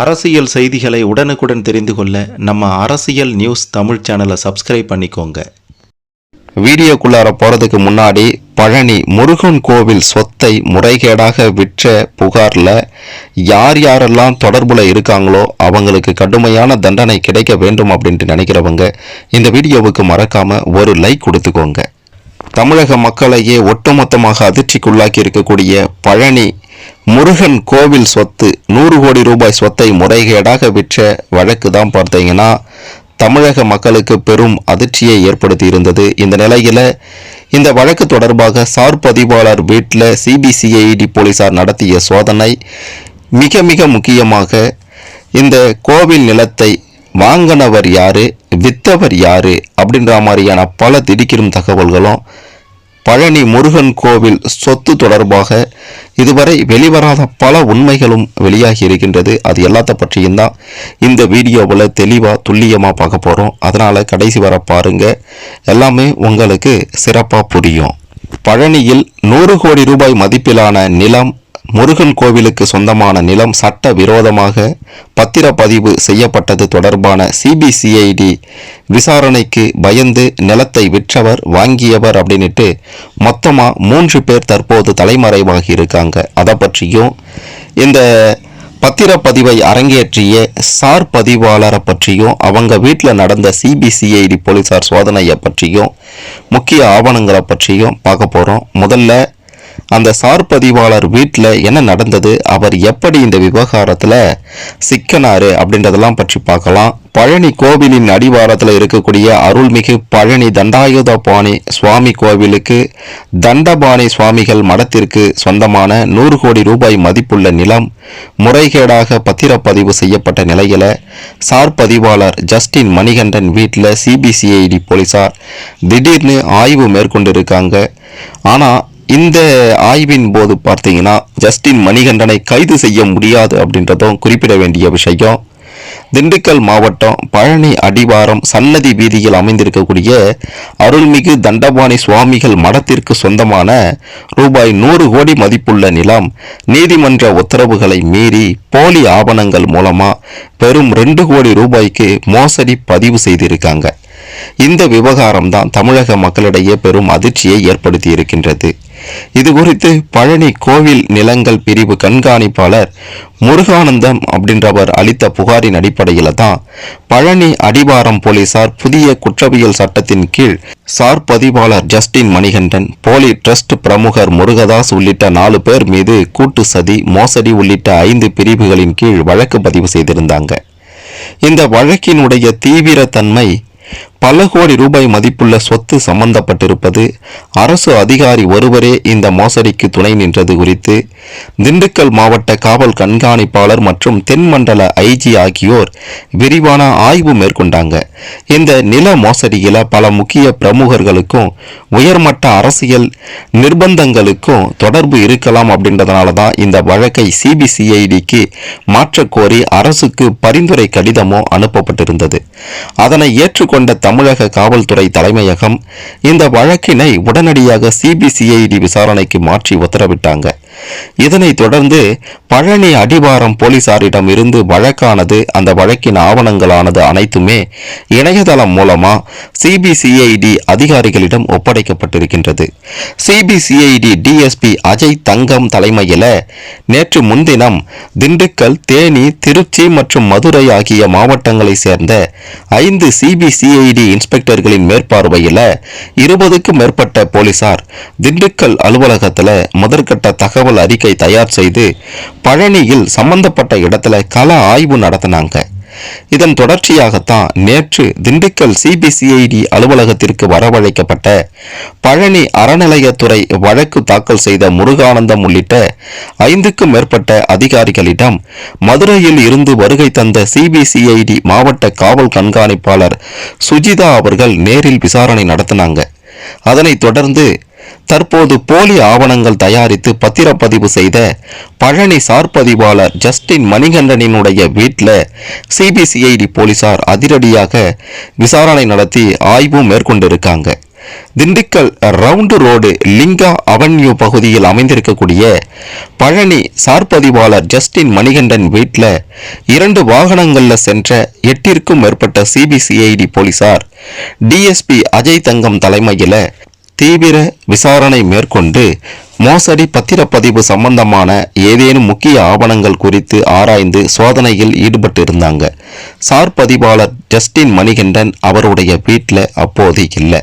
அரசியல் செய்திகளை உடனுக்குடன் தெரிந்து கொள்ள நம்ம அரசியல் நியூஸ் தமிழ் சேனலை சப்ஸ்கிரைப் பண்ணிக்கோங்க. வீடியோக்குள்ளார போகிறதுக்கு முன்னாடி பழனி முருகன் கோவில் சொத்தை முறைகேடாக விற்ற புகாரில் யார் யாரெல்லாம் தொடர்பில் இருக்காங்களோ அவங்களுக்கு கடுமையான தண்டனை கிடைக்க வேண்டும் அப்படின்ட்டு நினைக்கிறவங்க இந்த வீடியோவுக்கு மறக்காமல் ஒரு லைக் கொடுத்துக்கோங்க. தமிழக மக்களையே ஒட்டுமொத்தமாக அதிர்ச்சிக்குள்ளாக்கி இருக்கக்கூடிய பழனி முருகன் கோவில் சொத்து 100 கோடி ரூபாய் சொத்தை முறைகேடாக விற்ற வழக்கு தான் பார்த்தீங்கன்னா தமிழக மக்களுக்கு பெரும் அதிர்ச்சியை ஏற்படுத்தி இருந்தது. இந்த நிலையில் இந்த வழக்கு தொடர்பாக சார் பதிவாளர் வீட்டில் சிபிசிஐடி போலீசார் நடத்திய சோதனை மிக மிக முக்கியமாக இந்த கோவில் நிலத்தை வாங்கினவர் யாரு, வித்தவர் யாரு அப்படின்ற மாதிரியான பல திடுக்கிடும் தகவல்களும் பழனி முருகன் கோவில் சொத்து தொடர்பாக இதுவரை வெளிவராத பல உண்மைகளும் வெளியாகி இருக்கின்றது. அது எல்லாத்த பற்றியும் தான் இந்த வீடியோவில் தெளிவாக துல்லியமாக பார்க்க போகிறோம். அதனால் கடைசி வர பாருங்க, எல்லாமே உங்களுக்கு சிறப்பாக புரியும். பழனியில் 100 கோடி ரூபாய் மதிப்பிலான நிலம், முருகன் கோவிலுக்கு சொந்தமான நிலம் சட்ட விரோதமாக பத்திரப்பதிவு செய்யப்பட்டது தொடர்பான சிபிசிஐடி விசாரணைக்கு பயந்து நிலத்தை விற்றவர், வாங்கியவர் அப்படின்ட்டு மொத்தமாக 3 பேர் தற்போது தலைமறைவாகி இருக்காங்க. அதை பற்றியும் இந்த பத்திரப்பதிவை அரங்கேற்றிய சார் பதிவாளரை பற்றியும் அவங்க வீட்டில் நடந்த சிபிசிஐடி போலீசார் சோதனையை பற்றியும் முக்கிய ஆவணங்களை பற்றியும் பார்க்க போகிறோம். முதல்ல அந்த சார் பதிவாளர் வீட்டில் என்ன நடந்தது, அவர் எப்படி இந்த விவகாரத்தில் சிக்கனாரு அப்படின்றதெல்லாம் பற்றி பார்க்கலாம். பழனி கோவிலின் அடிவாரத்தில் இருக்கக்கூடிய அருள்மிகு பழனி தண்டாயுதபாணி சுவாமி கோவிலுக்கு தண்டபாணி சுவாமிகள் மடத்திற்கு சொந்தமான 100 கோடி ரூபாய் மதிப்புள்ள நிலம் முறைகேடாக பத்திரப்பதிவு செய்யப்பட்ட நிலையில் சார் பதிவாளர் ஜஸ்டின் மணிகண்டன் வீட்டில் சிபிசிஐடி போலீசார் திடீர்னு ஆய்வு மேற்கொண்டிருக்காங்க. ஆனால் இந்த ஆய்வின் போது பார்த்தீங்கன்னா ஜஸ்டின் மணிகண்டனை கைது செய்ய முடியாது அப்படின்றதும் குறிப்பிட வேண்டிய விஷயம். திண்டுக்கல் மாவட்டம் பழனி அடிவாரம் சன்னதி வீதியில் அமைந்திருக்கக்கூடிய அருள்மிகு தண்டபாணி சுவாமிகள் மடத்திற்கு சொந்தமான ரூபாய் 100 கோடி மதிப்புள்ள நிலம் நீதிமன்ற உத்தரவுகளை மீறி போலி ஆவணங்கள் மூலமா பெரும் 2 கோடி ரூபாய்க்கு மோசடி பதிவு செய்திருக்காங்க. இந்த விவகாரம் தான் தமிழக மக்களிடையே பெரும் அதிர்ச்சியை ஏற்படுத்தி இருக்கின்றது. இது குறித்து பழனி கோவில் நிலங்கள் பிரிவு கண்காணிப்பாளர் முருகானந்தம் அப்படின்றவர் அளித்த புகாரின் அடிப்படையில் தான் பழனி அடிவாரம் போலீசார் புதிய குற்றவியல் சட்டத்தின் கீழ் சார் பதிவாளர் ஜஸ்டின் மணிகண்டன், போலி ட்ரஸ்ட் பிரமுகர் முருகதாஸ் உள்ளிட்ட 4 பேர் மீது கூட்டு சதி, மோசடி உள்ளிட்ட 5 பிரிவுகளின் கீழ் வழக்கு பதிவு செய்திருந்தாங்க. இந்த வழக்கினுடைய தீவிரத்தன்மை பல கோடி ரூபாய் மதிப்புள்ள சொத்து சம்பந்தப்பட்டிருப்பது, அரசு அதிகாரி ஒருவரே இந்த மோசடிக்கு துணை நின்றது குறித்து திண்டுக்கல் மாவட்ட காவல் கண்காணிப்பாளர் மற்றும் தென்மண்டல ஐஜி ஆகியோர் விரிவான ஆய்வு மேற்கொண்டாங்க. இந்த நில மோசடியில பல முக்கிய பிரமுகர்களுக்கும் உயர்மட்ட அரசியல் நிர்பந்தங்களுக்கும் தொடர்பு இருக்கலாம் அப்படின்றதுனால தான் இந்த வழக்கை சிபிசிஐடிக்கு மாற்றக்கோரி அரசுக்கு பரிந்துரை கடிதமோ அனுப்பப்பட்டிருந்தது. அதனை ஏற்றுக்கொண்ட தமிழக காவல்துறை தலைமையகம் இந்த வழக்கினை உடனடியாக சிபிசிஐடி விசாரணைக்கு மாற்றி உத்தரவிட்டாங்க. இதனைத் தொடர்ந்து பழனி அடிவாரம் போலீசாரிடம் இருந்து வழக்கானது, அந்த வழக்கின் ஆவணங்களானது அனைத்துமே இணையதளம் மூலமா சிபிசிஐடி அதிகாரிகளிடம் ஒப்படைக்கப்பட்டிருக்கின்றது. சிபிசிஐடி டிஎஸ்பி அஜய் தங்கம் தலைமையில் நேற்று முன்தினம் திண்டுக்கல், தேனி, திருச்சி மற்றும் மதுரை ஆகிய மாவட்டங்களை சேர்ந்த 5 சிபிசிஐடி இன்ஸ்பெக்டர்களின் மேற்பார்வையில் 20க்கும் மேற்பட்ட போலீசார் திண்டுக்கல் அலுவலகத்தில் முதற்கட்ட தகவல் அறிக்கை தயார் செய்து பழனியில் சம்பந்தப்பட்ட இடத்துல கள ஆய்வு நடத்தினாங்க. இதன் தொடர்ச்சியாகத்தான் நேற்று திண்டுக்கல் சிபிசிஐடி அலுவலகத்திற்கு வரவழைக்கப்பட்ட பழனி அறநிலையத்துறை வழக்கு தாக்கல் செய்த முருகானந்தம் உள்ளிட்ட 5க்கும் மேற்பட்ட அதிகாரிகளிடம் மதுரையில் இருந்து வருகை தந்த சிபிசிஐடி மாவட்ட காவல் கண்காணிப்பாளர் சுஜிதா அவர்கள் நேரில் விசாரணை நடத்தினாங்க. அதனைத் தொடர்ந்து தற்போது போலி ஆவணங்கள் தயாரித்து பத்திரப்பதிவு செய்த பழனி சார் பதிவாளர் ஜஸ்டின் மணிகண்டனினுடைய வீட்டில் சிபிசிஐடி போலீசார் அதிரடியாக விசாரணை நடத்தி ஆய்வு மேற்கொண்டிருக்காங்க. Dindigul round road Linga avenue பகுதியில் அமைந்திருக்கக்கூடிய பழனி சார்பதிவாளர் ஜஸ்டின் மணிகண்டன் வீட்டில் 2 வாகனங்களில் சென்ற 8ற்கும் மேற்பட்ட சிபிசிஐடி போலீசார் டிஎஸ்பி அஜய் தங்கம் தலைமையில் தீவிர விசாரணை மேற்கொண்டு மோசடி பத்திரப்பதிவு சம்பந்தமான ஏதேனும் முக்கிய ஆவணங்கள் குறித்து ஆராய்ந்து சோதனையில் ஈடுபட்டிருந்தாங்க. சார் பதிவாளர் ஜஸ்டின் மணிகண்டன் அவருடைய வீட்டில் அப்போது இல்லை.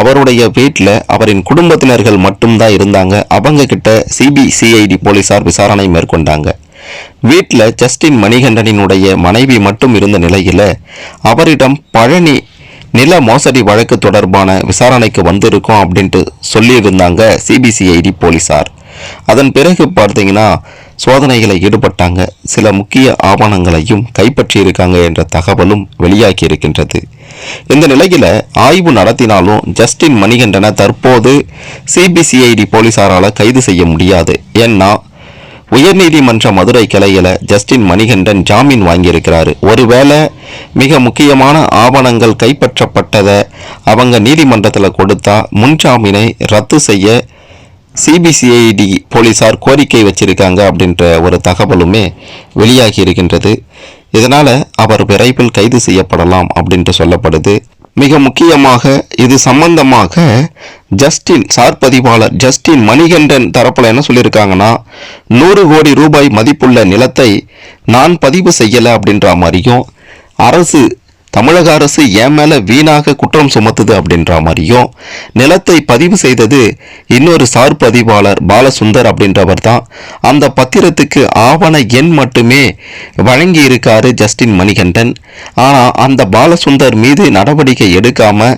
அவருடைய வீட்டில் அவரின் குடும்பத்தினர்கள் மட்டும்தான் இருந்தாங்க. அவங்க கிட்ட சிபிசிஐடி போலீசார் விசாரணை மேற்கொண்டாங்க. வீட்டில் ஜஸ்டின் மணிகண்டனினுடைய மனைவி மட்டும் இருந்த நிலையில் அவரிடம் பழனி நில மோசடி வழக்கு தொடர்பான விசாரணைக்கு வந்திருக்கோம் அப்படின்ட்டு சொல்லியிருந்தாங்க சிபிசிஐடி போலீசார். அதன் பிறகு பார்த்தீங்கன்னா சோதனைகளை ஈடுபட்டாங்க. சில முக்கிய ஆவணங்களையும் கைப்பற்றியிருக்காங்க என்ற தகவலும் வெளியாகி இருக்கின்றது. இந்த நிலையில் ஆய்வு நடத்தினாலும் ஜஸ்டின் மணிகண்டனை தற்போது சிபிசிஐடி போலீசாரால் கைது செய்ய முடியாது. ஏன்னா உயர்நீதிமன்ற மதுரை கிளையில ஜஸ்டின் மணிகண்டன் ஜாமீன் வாங்கியிருக்கிறாரு. ஒருவேளை மிக முக்கியமான ஆவணங்கள் கைப்பற்றப்பட்டதை அவங்க நீதிமன்றத்தில் கொடுத்தா முன்ஜாமீனை ரத்து செய்ய சிபிசிஐடி போலீசார் கோரிக்கை வச்சிருக்காங்க அப்படின்ற ஒரு தகவலுமே வெளியாகி இருக்கின்றது. இதனால் அவர் விரைவில் கைது செய்யப்படலாம் அப்படின்ட்டு சொல்லப்படுது. மிக முக்கியமாக இது சம்பந்தமாக ஜஸ்டின் சார்பதிவாளர் ஜஸ்டின் மணிகண்டன் தரப்புல என்ன சொல்லியிருக்காங்கன்னா 100 கோடி ரூபாய் மதிப்புள்ள நிலத்தை நான் பதிவு செய்யலை அப்படின்ற மாதிரியும், தமிழக அரசு என் மேல வீணாக குற்றம் சுமத்துது அப்படின்ற மாதிரியும், நிலத்தை பதிவு செய்தது இன்னொரு சார் பதிவாளர் பாலசுந்தர் அப்படின்றவர் தான், அந்த பத்திரத்துக்கு ஆவண எண் மட்டுமே வழங்கி இருக்காரு ஜஸ்டின் மணிகண்டன். ஆனா அந்த பாலசுந்தர் மீது நடவடிக்கை எடுக்காம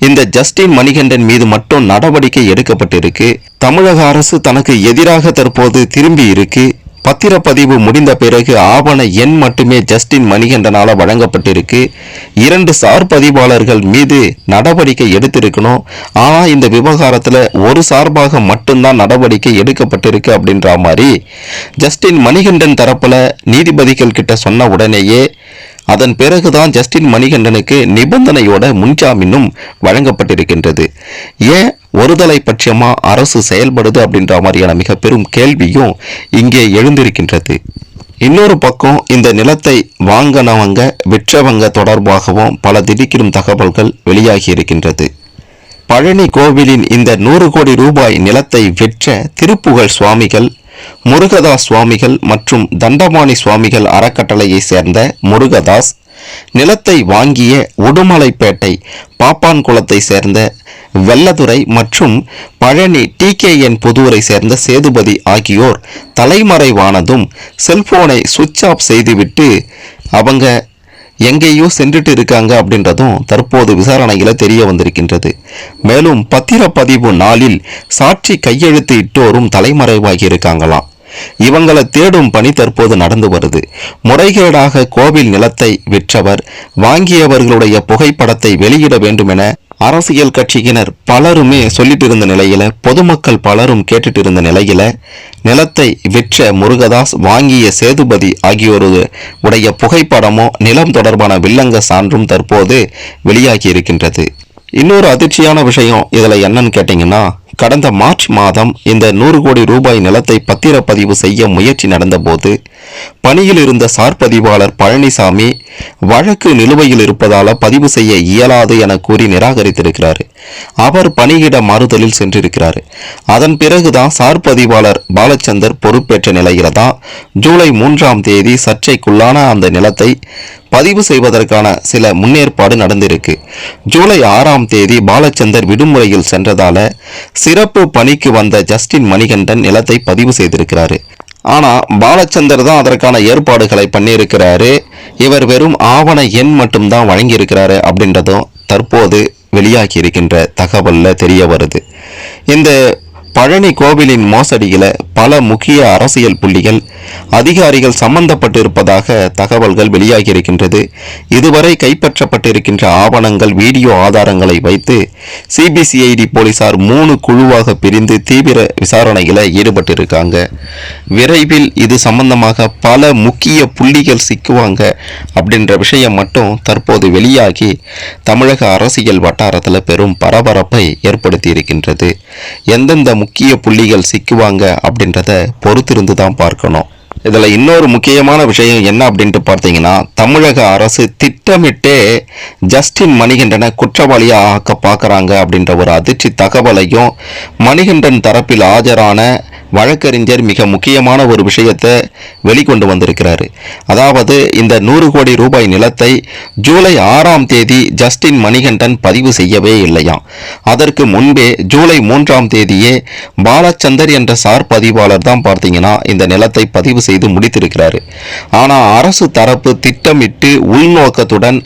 இந்த ஜஸ்டின் மணிகண்டன் மீது மட்டும் நடவடிக்கை எடுக்கப்பட்டிருக்கு. தமிழக அரசு தனக்கு எதிராக தற்போது திரும்பி இருக்கு. பத்திரப்பதிவு முடிந்த பிறகு ஆவண எண் மட்டுமே ஜஸ்டின் மணிகண்டனால வழங்கப்பட்டிருக்கு. 2 சார் பதிவாளர்கள் மீது நடவடிக்கை எடுத்திருக்கணும். ஆனா இந்த விவகாரத்துல ஒரு சார்பாக மட்டும்தான் நடவடிக்கை எடுக்கப்பட்டிருக்கு அப்படின்ற மாதிரி ஜஸ்டின் மணிகண்டன் தரப்புல நீதிபதிகள் கிட்ட சொன்ன உடனேயே அதன் பிறகுதான் ஜஸ்டின் மணிகண்டனுக்கு நிபந்தனையோட முன்ஜாமீனும் வழங்கப்பட்டிருக்கின்றது. ஏன் ஒருதலை பட்சமா அரசு செயல்படுது அப்படின்ற மாதிரியான மிக பெரும் கேள்வியும் இங்கே எழுந்திருக்கின்றது. இன்னொரு பக்கம் இந்த நிலத்தை வாங்கினவங்க விற்றவங்க தொடர்பாகவும் பல திடுக்கிடும் தகவல்கள் வெளியாகி இருக்கின்றது. பழனி கோவிலின் இந்த 100 கோடி ரூபாய் நிலத்தை விற்ற திருப்புகழ் சுவாமிகள், முருகதாஸ் சுவாமிகள் மற்றும் தண்டபாணி சுவாமிகள் அறக்கட்டளையை சேர்ந்த முருகதாஸ், நிலத்தை வாங்கிய உடுமலைப்பேட்டை பாப்பான்குளத்தை சேர்ந்த வெள்ளதுரை மற்றும் பழனி TKN புதூரை சேர்ந்த சேதுபதி ஆகியோர் தலைமறைவானதும் செல்போனை சுவிட்ச் ஆஃப் செய்துவிட்டு அவங்க எங்கேயோ சென்றுட்டு இருக்காங்க அப்படின்றதும் தற்போது விசாரணையில தெரிய வந்திருக்கின்றது. மேலும் பத்திரப்பதிவு நாளில் சாட்சி கையெழுத்து இட்டோரும் தலைமறைவாகி இருக்காங்களாம். இவங்களை தேடும் பணி தற்போது நடந்து வருது. முறைகேடாக கோவில் நிலத்தை விற்றவர் வாங்கியவர்களுடைய புகைப்படத்தை வெளியிட வேண்டும் என அரசியல் கட்சியினர் பலருமே சொல்லிட்டு இருந்த நிலையில, பொதுமக்கள் பலரும் கேட்டுட்டு இருந்த நிலையில, நிலத்தை விற்ற முருகதாஸ், வாங்கிய சேதுபதி ஆகியோருடைய புகைப்படமும் நிலம் தொடர்பான வில்லங்க சான்றும் தற்போது வெளியாகி இருக்கின்றது. இன்னொரு அதிர்ச்சியான விஷயம் இதுல என்னன்னு கேட்டீங்கன்னா, கடந்த மார்ச் மாதம் இந்த 100 கோடி ரூபாய் நிலத்தை பத்திரப்பதிவு செய்ய முயற்சி நடந்தபோது பணியில் இருந்த சார் பதிவாளர் பழனிசாமி வழக்கு நிலுவையில் இருப்பதால பதிவு செய்ய இயலாது என கூறி நிராகரித்திருக்கிறார். அவர் பணியிட மாறுதலில் சென்றிருக்கிறார். அதன் பிறகுதான் சார் பதிவாளர் பாலச்சந்தர் பொறுப்பேற்ற நிலையில தான் ஜூலை 3ஆம் தேதி சர்ச்சைக்குள்ளான அந்த நிலத்தை பதிவு செய்வதற்கான சில முன்னேற்பாடு நடந்திருக்கு. ஜூலை 6ஆம் தேதி பாலச்சந்தர் விடுமுறையில் சென்றதால சிறப்பு பணிக்கு வந்த ஜஸ்டின் மணிகண்டன் நிலத்தை பதிவு செய்திருக்கிறாரு. ஆனா பாலச்சந்தர் தான் அதற்கான ஏற்பாடுகளை பண்ணியிருக்கிறாரு. இவர் வெறும் ஆவண எண் மட்டும்தான் வழங்கியிருக்கிறாரு அப்படின்றதும் தற்போது வெளியாகி இருக்கின்ற தகவல்ல தெரிய வருது. இந்த பழனி கோவிலின் மோசடியில பல முக்கிய அரசியல் புள்ளிகள் அதிகாரிகள் சம்பந்தப்பட்டிருப்பதாக தகவல்கள் வெளியாகியிருக்கின்றது. இதுவரை கைப்பற்றப்பட்டிருக்கின்ற ஆவணங்கள், வீடியோ ஆதாரங்களை வைத்து சிபிசிஐடி போலீசார் 3 குழுவாக பிரிந்து தீவிர விசாரணையில ஈடுபட்டிருக்காங்க. விரைவில் இது சம்பந்தமாக பல முக்கிய புள்ளிகள் சிக்குவாங்க அப்படின்ற விஷயம் மட்டும் தற்போது வெளியாகி தமிழக அரசியல் வட்டாரத்தில் பெரும் பரபரப்பை ஏற்படுத்தி இருக்கின்றது. எந்தெந்த முக்கிய புள்ளிகள் சிக்குவாங்க அப்படின்றத பொறுத்திருந்து தான் பார்க்கணும். இதுல இன்னொரு முக்கியமான விஷயம் என்ன அப்படின்ட்டு பார்த்தீங்கன்னா, தமிழக அரசு திட்டமிட்டே ஜஸ்டின் மணிகண்டனை குற்றவாளியா ஆக்க பார்க்கறாங்க அப்படின்ற ஒரு அதிர்ச்சி தகவலையும் மணிகண்டன் தரப்பில் ஆஜரான வழக்கறிஞர் மிக முக்கியமான ஒரு விஷயத்தை வெளிக்கொண்டு வந்திருக்கிறாரு. அதாவது இந்த 100 கோடி ரூபாய் நிலத்தை ஜூலை 6ஆம் தேதி ஜஸ்டின் மணிகண்டன் பதிவு செய்யவே இல்லையாம். அதற்கு முன்பே ஜூலை 3ஆம் தேதியே பாலச்சந்தர் என்ற சார் பதிவாளர் தான் பார்த்தீங்கன்னா இந்த நிலத்தை பதிவு செய்து முடித்திருக்கிறாரு. ஆனால் அரசு தரப்பு திட்டமிட்டு உள்நோக்கத்துடன்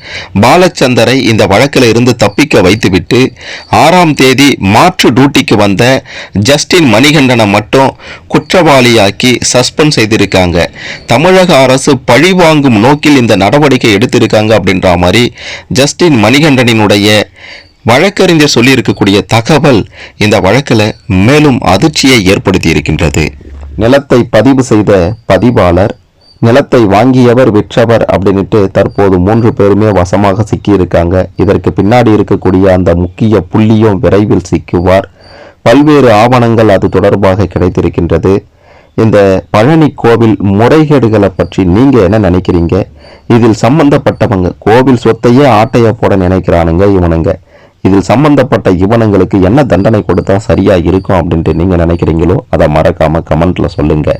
பாலச்சந்தரை இந்த வழக்கில் இருந்து தப்பிக்க வைத்துவிட்டு 6ஆம் தேதி மாற்று டியூட்டிக்கு வந்த ஜஸ்டின் மணிகண்டனை மட்டும் குற்றவாளியாக்கி சஸ்பெண்ட் செய்திருக்காங்க. தமிழக அரசு பழிவாங்கும் நோக்கில் இந்த நடவடிக்கை எடுத்திருக்காங்க அப்படின்ற மாதிரி ஜஸ்டின் மணிகண்டனினுடைய வழக்கறிஞர் சொல்லி இருக்கக்கூடிய தகவல் இந்த வழக்கில் மேலும் அதிர்ச்சியை ஏற்படுத்தி இருக்கின்றது. நிலத்தை பதிவு செய்த பதிவாளர், நிலத்தை வாங்கியவர், விற்றவர் அப்படின்ட்டு தற்போது 3 பேருமே வசமாக சிக்கியிருக்காங்க. இதற்கு பின்னாடி இருக்கக்கூடிய அந்த முக்கிய புள்ளியும் விரைவில் சிக்குவார். பல்வேறு ஆவணங்கள் அது தொடர்பாக கிடைத்திருக்கின்றது. இந்த பழனி கோவில் முறைகேடுகளை பற்றி நீங்க என்ன நினைக்கிறீங்க? இதில் சம்பந்தப்பட்டவங்க கோவில் சொத்தையே ஆட்டைய போட நினைக்கிறானுங்க இவனுங்க. இதில் சம்பந்தப்பட்ட இவனுங்களுக்கு என்ன தண்டனை கொடுத்தா சரியா இருக்கும் அப்படின்ட்டு நீங்க நினைக்கிறீங்களோ அதை மறக்காம கமெண்ட்ல சொல்லுங்க.